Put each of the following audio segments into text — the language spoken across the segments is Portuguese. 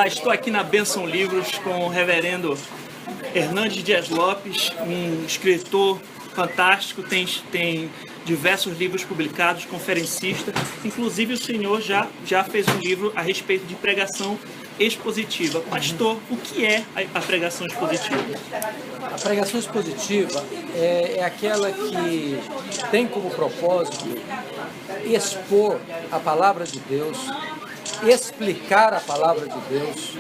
Olá, estou aqui na Bênção Livros com o reverendo Hernandes Dias Lopes, um escritor fantástico, tem diversos livros publicados, conferencista. Inclusive o senhor já fez um livro a respeito de pregação expositiva. Pastor, o que é a pregação expositiva? A pregação expositiva é aquela que tem como propósito expor a palavra de Deus, explicar a palavra de Deus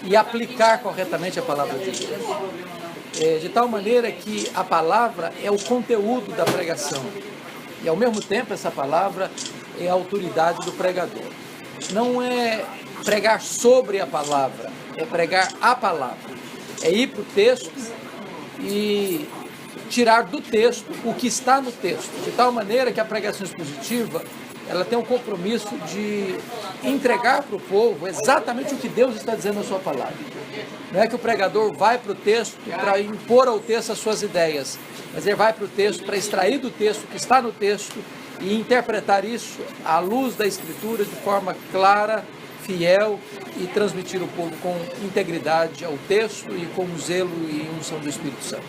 e aplicar corretamente a palavra de Deus. De tal maneira que a palavra é o conteúdo da pregação e, ao mesmo tempo, essa palavra é a autoridade do pregador. Não é pregar sobre a palavra, é pregar a palavra. É ir para o texto e tirar do texto o que está no texto, de tal maneira que a pregação expositiva ela tem um compromisso de entregar para o povo exatamente o que Deus está dizendo na sua palavra. Não é que o pregador vai para o texto para impor ao texto as suas ideias, mas ele vai para o texto para extrair do texto o que está no texto e interpretar isso à luz da Escritura de forma clara, fiel e transmitir ao povo com integridade ao texto e com zelo e unção do Espírito Santo.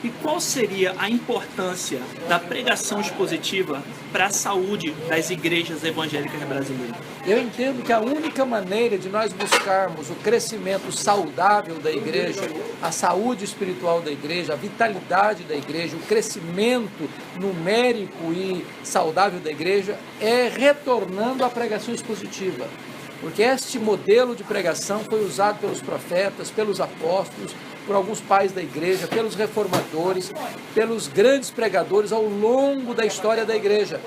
E qual seria a importância da pregação expositiva para a saúde das igrejas evangélicas brasileiras? Eu entendo que a única maneira de nós buscarmos o crescimento saudável da igreja, a saúde espiritual da igreja, a vitalidade da igreja, o crescimento numérico e saudável da igreja é retornando à pregação expositiva. Porque este modelo de pregação foi usado pelos profetas, pelos apóstolos, por alguns pais da igreja, pelos reformadores, pelos grandes pregadores ao longo da história da igreja.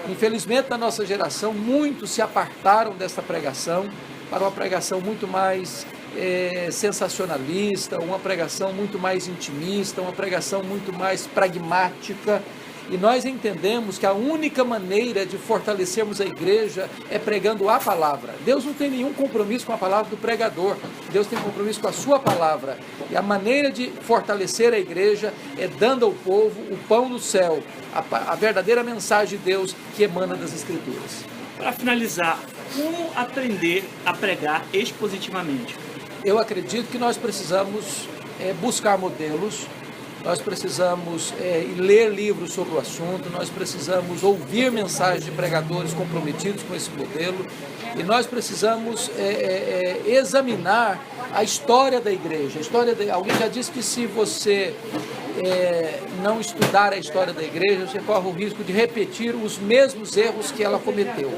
Infelizmente, na nossa geração, muitos se apartaram dessa pregação para uma pregação muito mais sensacionalista, uma pregação muito mais intimista, uma pregação muito mais pragmática. E nós entendemos que a única maneira de fortalecermos a igreja é pregando a palavra. Deus não tem nenhum compromisso com a palavra do pregador. Deus tem compromisso com a sua palavra. E a maneira de fortalecer a igreja é dando ao povo o pão do céu, a verdadeira mensagem de Deus que emana das Escrituras. Para finalizar, como aprender a pregar expositivamente? Eu acredito que nós precisamos buscar modelos. Nós precisamos ler livros sobre o assunto, nós precisamos ouvir mensagens de pregadores comprometidos com esse modelo e nós precisamos examinar a história da igreja. Alguém já disse que se você não estudar a história da igreja, você corre o risco de repetir os mesmos erros que ela cometeu.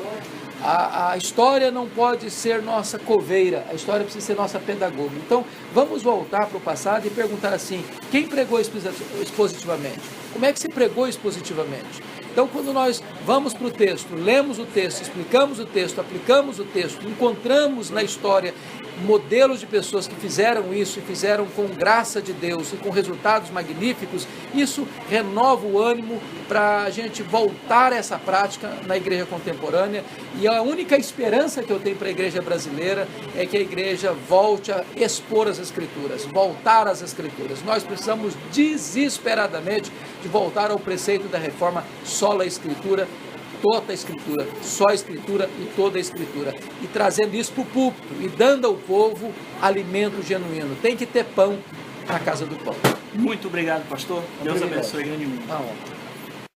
A história não pode ser nossa coveira, a história precisa ser nossa pedagoga. Então, vamos voltar para o passado e perguntar assim, quem pregou expositivamente? Como é que se pregou expositivamente? Então, quando nós vamos para o texto, lemos o texto, explicamos o texto, aplicamos o texto, encontramos na história modelos de pessoas que fizeram isso e fizeram com graça de Deus e com resultados magníficos, isso renova o ânimo para a gente voltar a essa prática na igreja contemporânea. E a única esperança que eu tenho para a igreja brasileira é que a igreja volte a expor as Escrituras, voltar às Escrituras. Nós precisamos desesperadamente de voltar ao preceito da reforma, sola Escritura, toda a Escritura, só a Escritura e toda a Escritura, e trazendo isso para o púlpito e dando ao povo alimento genuíno. Tem que ter pão na casa do pão. Muito obrigado, pastor. Deus abençoe. Uma honra.